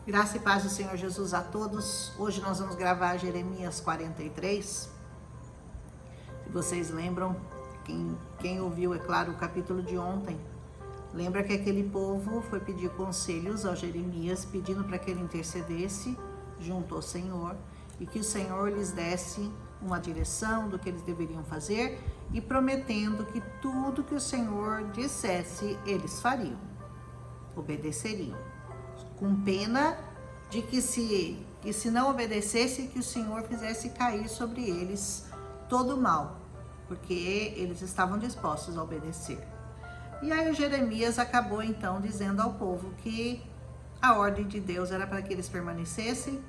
Graça e paz do Senhor Jesus a todos. Hoje nós vamos gravar Jeremias 43. Se vocês lembram, quem ouviu, é claro, o capítulo de ontem, lembra que aquele povo foi pedir conselhos ao Jeremias, pedindo para que ele intercedesse junto ao Senhor e que o Senhor lhes desse uma direção do que eles deveriam fazer e prometendo que tudo que o Senhor dissesse, eles fariam, obedeceriam. Com pena de que se não obedecesse, que o Senhor fizesse cair sobre eles todo o mal, porque eles estavam dispostos a obedecer. E aí o Jeremias acabou então dizendo ao povo que a ordem de Deus era para que eles permanecessem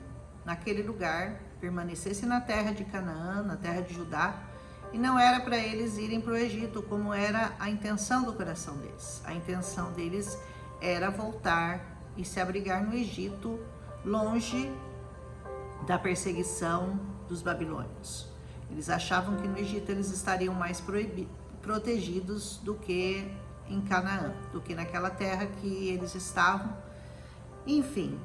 naquele lugar, permanecessem na terra de Canaã, na terra de Judá, e não era para eles irem para o Egito, como era a intenção do coração deles. A intenção deles era voltar e se abrigar no Egito, longe da perseguição dos babilônios. Eles achavam que no Egito eles estariam mais protegidos do que em Canaã, do que naquela terra que eles estavam. Enfim,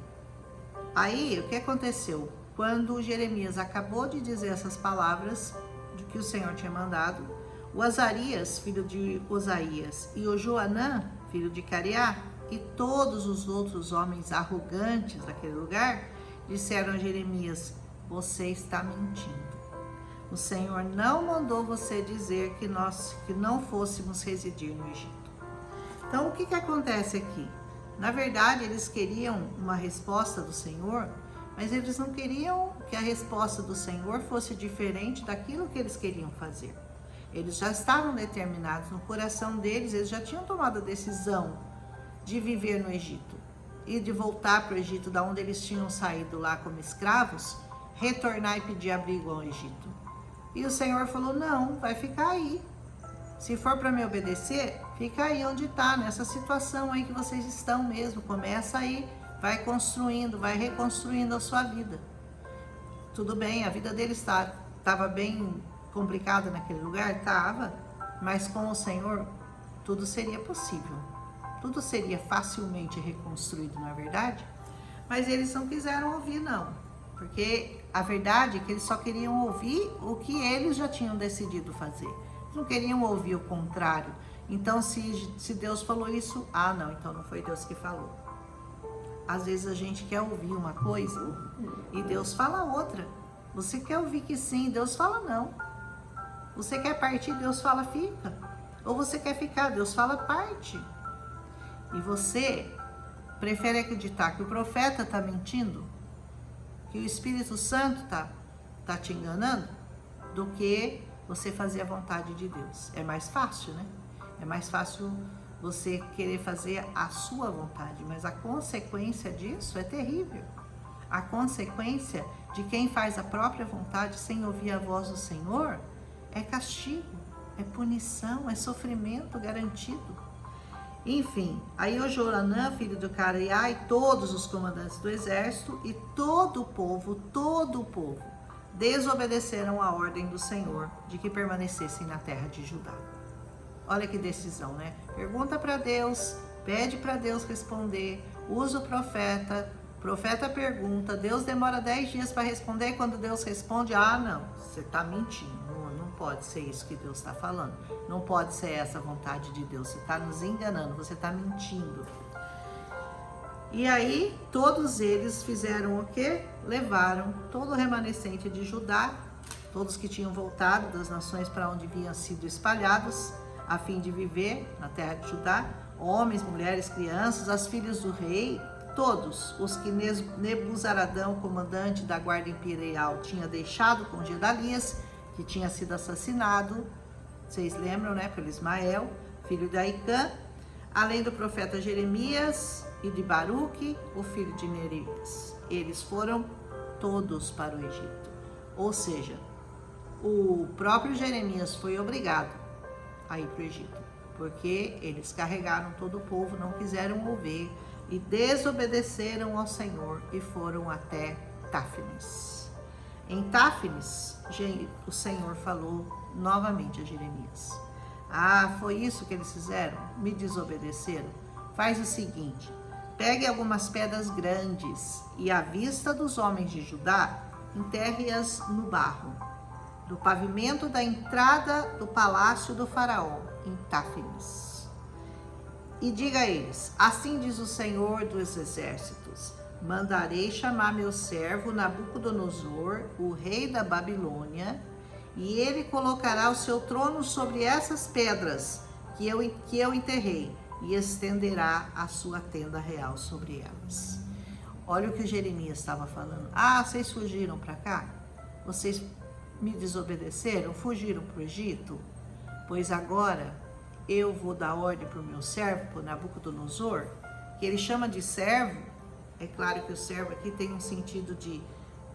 aí o que aconteceu? Quando Jeremias acabou de dizer essas palavras do que o Senhor tinha mandado, o Azarias, filho de Osaías, e o Joanã, filho de Careá, e todos os outros homens arrogantes daquele lugar disseram a Jeremias: você está mentindo. O Senhor não mandou você dizer que não fôssemos residir no Egito. Então, o que acontece aqui? Na verdade, eles queriam uma resposta do Senhor, mas eles não queriam que a resposta do Senhor fosse diferente daquilo que eles queriam fazer. Eles já estavam determinados no coração deles, eles já tinham tomado a decisão de viver no Egito e de voltar para o Egito, da onde eles tinham saído lá como escravos, retornar e pedir abrigo ao Egito. E o Senhor falou: não, vai ficar aí. Se for para me obedecer, fica aí onde está, nessa situação aí que vocês estão mesmo. Começa aí, vai construindo, vai reconstruindo a sua vida. Tudo bem, a vida deles estava bem complicada naquele lugar? Estava, mas com o Senhor tudo seria possível. Tudo seria facilmente reconstruído, não é verdade? Mas eles não quiseram ouvir, não. Porque a verdade é que eles só queriam ouvir o que eles já tinham decidido fazer. Eles não queriam ouvir o contrário. Então, se Deus falou isso, não, então não foi Deus que falou. Às vezes a gente quer ouvir uma coisa e Deus fala outra. Você quer ouvir que sim, Deus fala não. Você quer partir, Deus fala fica. Ou você quer ficar, Deus fala parte. E você prefere acreditar que o profeta está mentindo, que o Espírito Santo tá te enganando, do que você fazer a vontade de Deus. É mais fácil, né? É mais fácil você querer fazer a sua vontade, mas a consequência disso é terrível. A consequência de quem faz a própria vontade sem ouvir a voz do Senhor é castigo, é punição, é sofrimento garantido. Enfim, aí o Joanã, filho do Careá, e todos os comandantes do exército e todo o povo, desobedeceram a ordem do Senhor de que permanecessem na terra de Judá. Olha que decisão, né? Pergunta para Deus, pede para Deus responder, usa o profeta pergunta, Deus demora 10 dias para responder, e quando Deus responde, não, você está mentindo. Não pode ser isso que Deus está falando. Não pode ser essa a vontade de Deus. Você está nos enganando, você está mentindo. E aí, todos eles fizeram o quê? Levaram todo o remanescente de Judá, todos que tinham voltado das nações para onde haviam sido espalhados, a fim de viver na terra de Judá, homens, mulheres, crianças, as filhas do rei, todos os que Nebuzaradão, comandante da guarda imperial, tinha deixado com Gedalias, que tinha sido assassinado, vocês lembram, né, pelo Ismael, filho de Aicã, além do profeta Jeremias e de Baruque, o filho de Nerias. Eles foram todos para o Egito. Ou seja, o próprio Jeremias foi obrigado a ir para o Egito, porque eles carregaram todo o povo, não quiseram ouvir e desobedeceram ao Senhor e foram até Táfnis. Em Táfnis, o Senhor falou novamente a Jeremias: foi isso que eles fizeram? Me desobedeceram? Faz o seguinte, Pegue algumas pedras grandes e, à vista dos homens de Judá, enterre-as no barro, do pavimento da entrada do palácio do faraó, em Táfinis. E diga a eles: assim diz o Senhor dos Exércitos, mandarei chamar meu servo Nabucodonosor, o rei da Babilônia, e ele colocará o seu trono sobre essas pedras que eu enterrei, e estenderá a sua tenda real sobre elas. Olha o que o Jeremias estava falando. Ah, vocês fugiram para cá? Vocês me desobedeceram? Fugiram para o Egito? Pois agora eu vou dar ordem para o meu servo, para o Nabucodonosor, que ele chama de servo. É claro que o servo aqui tem um sentido de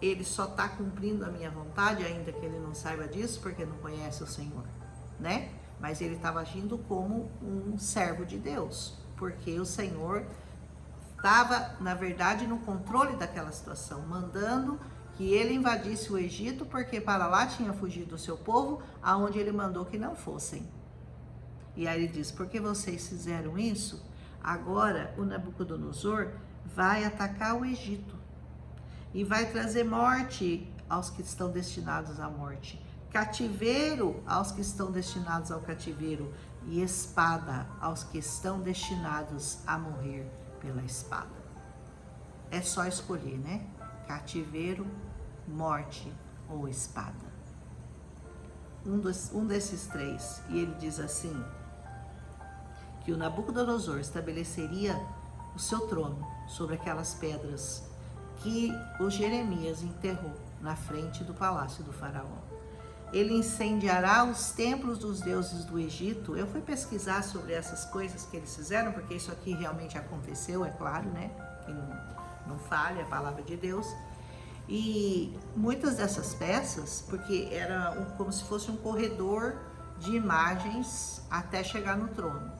ele só está cumprindo a minha vontade, ainda que ele não saiba disso, porque não conhece o Senhor, né? Mas ele estava agindo como um servo de Deus, porque o Senhor estava, na verdade, no controle daquela situação, mandando que ele invadisse o Egito, porque para lá tinha fugido o seu povo, aonde ele mandou que não fossem. E aí ele diz: porque vocês fizeram isso, agora o Nabucodonosor vai atacar o Egito e vai trazer morte aos que estão destinados à morte, cativeiro aos que estão destinados ao cativeiro e espada aos que estão destinados a morrer pela espada. É só escolher, né? Cativeiro, morte ou espada. Um desses três. E ele diz assim, que o Nabucodonosor estabeleceria o seu trono sobre aquelas pedras que o Jeremias enterrou na frente do palácio do faraó. Ele incendiará os templos dos deuses do Egito. Eu fui pesquisar sobre essas coisas que eles fizeram, porque isso aqui realmente aconteceu, é claro, né? Que não falha a palavra de Deus. E muitas dessas peças, porque era como se fosse um corredor de imagens até chegar no trono.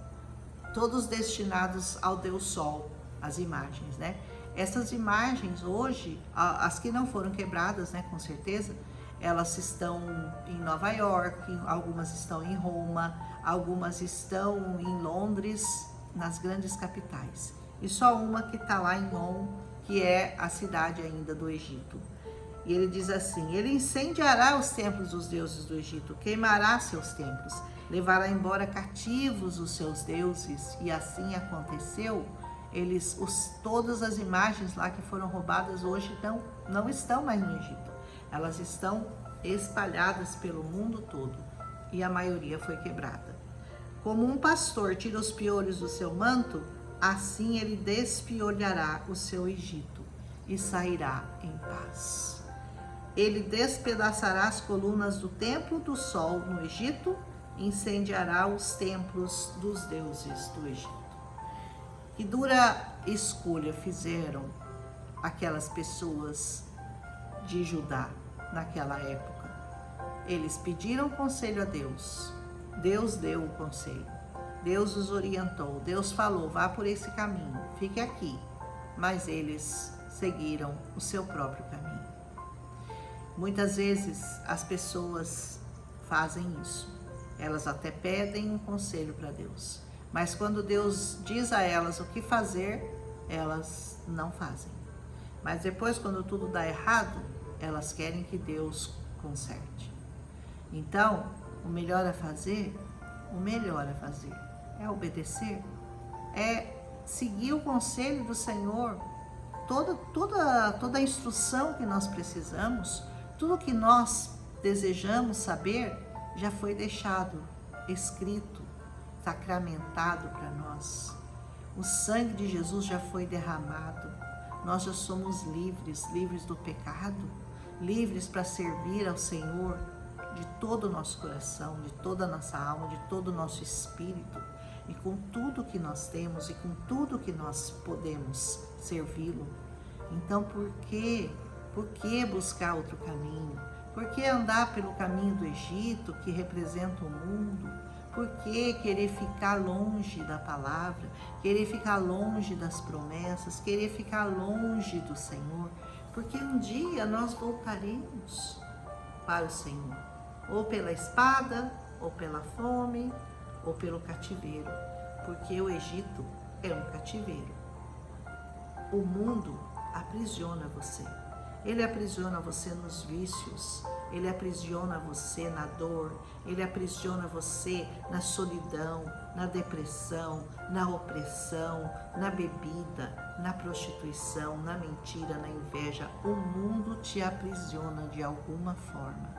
Todos destinados ao Deus Sol, as imagens, né? Essas imagens hoje, as que não foram quebradas, né, com certeza, elas estão em Nova York, algumas estão em Roma, algumas estão em Londres, nas grandes capitais. E só uma que está lá em On, que é a cidade ainda do Egito. E ele diz assim: ele incendiará os templos dos deuses do Egito, queimará seus templos, levará embora cativos os seus deuses. E assim aconteceu. Todas as imagens lá que foram roubadas hoje não estão mais no Egito. Elas estão espalhadas pelo mundo todo e a maioria foi quebrada. Como um pastor tira os piolhos do seu manto, assim ele despiolhará o seu Egito e sairá em paz. Ele despedaçará as colunas do templo do sol no Egito, incendiará os templos dos deuses do Egito. Que dura escolha fizeram aquelas pessoas de Judá naquela época. Eles pediram conselho a Deus. Deus deu o conselho. Deus os orientou. Deus falou: vá por esse caminho, fique aqui. Mas eles seguiram o seu próprio caminho. Muitas vezes as pessoas fazem isso. Elas até pedem um conselho para Deus. Mas quando Deus diz a elas o que fazer, elas não fazem. Mas depois, quando tudo dá errado, elas querem que Deus conserte. Então, o melhor a fazer é obedecer, é seguir o conselho do Senhor. Toda a instrução que nós precisamos, tudo que nós desejamos saber, já foi deixado, escrito, sacramentado para nós. O sangue de Jesus já foi derramado. Nós já somos livres do pecado, livres para servir ao Senhor de todo o nosso coração, de toda a nossa alma, de todo o nosso espírito, e com tudo que nós temos e com tudo que nós podemos servi-lo. Então, por que buscar outro caminho? Por que andar pelo caminho do Egito, que representa o mundo? Por que querer ficar longe da palavra, querer ficar longe das promessas, querer ficar longe do Senhor? Porque um dia nós voltaremos para o Senhor, ou pela espada, ou pela fome, ou pelo cativeiro, porque o Egito é um cativeiro. o mundo aprisiona você. Ele aprisiona você nos vícios, ele aprisiona você na dor, ele aprisiona você na solidão, na depressão, na opressão, na bebida, na prostituição, na mentira, na inveja. O mundo te aprisiona de alguma forma.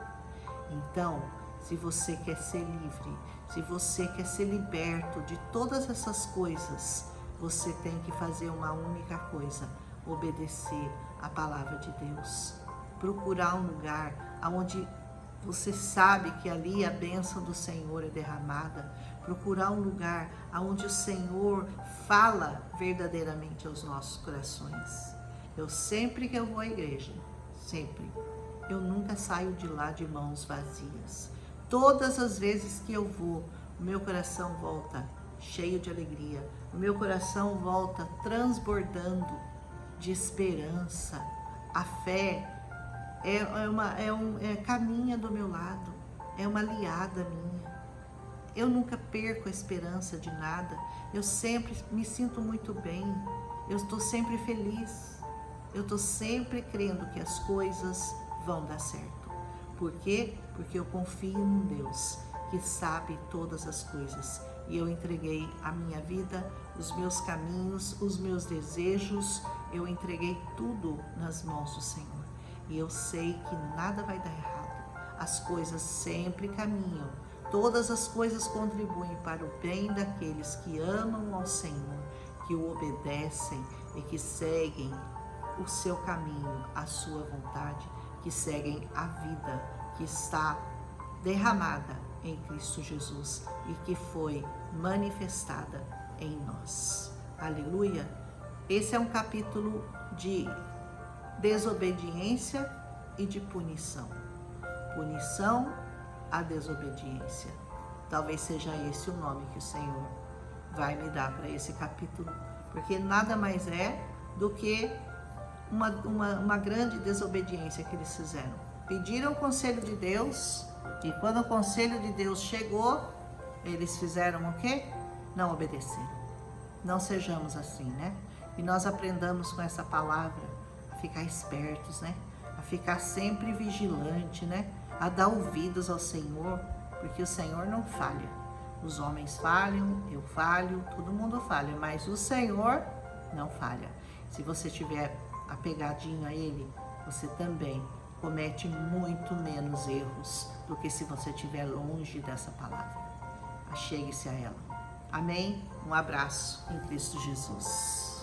Então, se você quer ser livre, se você quer ser liberto de todas essas coisas, você tem que fazer uma única coisa: obedecer a palavra de Deus. Procurar um lugar onde você sabe que ali a bênção do Senhor é derramada. Procurar um lugar onde o Senhor fala verdadeiramente aos nossos corações. Sempre que eu vou à igreja, sempre, eu nunca saio de lá de mãos vazias. Todas as vezes que eu vou, o meu coração volta cheio de alegria. O meu coração volta transbordando de esperança. A fé caminha do meu lado, é uma aliada minha. Eu nunca perco a esperança de nada. Eu sempre me sinto muito bem. Eu estou sempre feliz. Eu estou sempre crendo que as coisas vão dar certo. Por quê? Porque eu confio num Deus que sabe todas as coisas. E eu entreguei a minha vida, os meus caminhos, os meus desejos, eu entreguei tudo nas mãos do Senhor. E eu sei que nada vai dar errado. As coisas sempre caminham. Todas as coisas contribuem para o bem daqueles que amam ao Senhor, que o obedecem e que seguem o seu caminho, a sua vontade, que seguem a vida que está derramada em Cristo Jesus e que foi manifestada em nós. Aleluia! Esse é um capítulo de desobediência e de punição. Punição à desobediência. Talvez seja esse o nome que o Senhor vai me dar para esse capítulo, porque nada mais é do que uma grande desobediência que eles fizeram. Pediram o conselho de Deus e quando o conselho de Deus chegou, eles fizeram o quê? Não obedeceram. Não sejamos assim, né? E nós aprendamos com essa palavra a ficar espertos, né? A ficar sempre vigilante, né? A dar ouvidos ao Senhor, porque o Senhor não falha. Os homens falham, eu falho, todo mundo falha, mas o Senhor não falha. Se você tiver apegadinho a Ele, você também comete muito menos erros do que se você estiver longe dessa palavra. Achegue-se a ela. Amém? Um abraço em Cristo Jesus.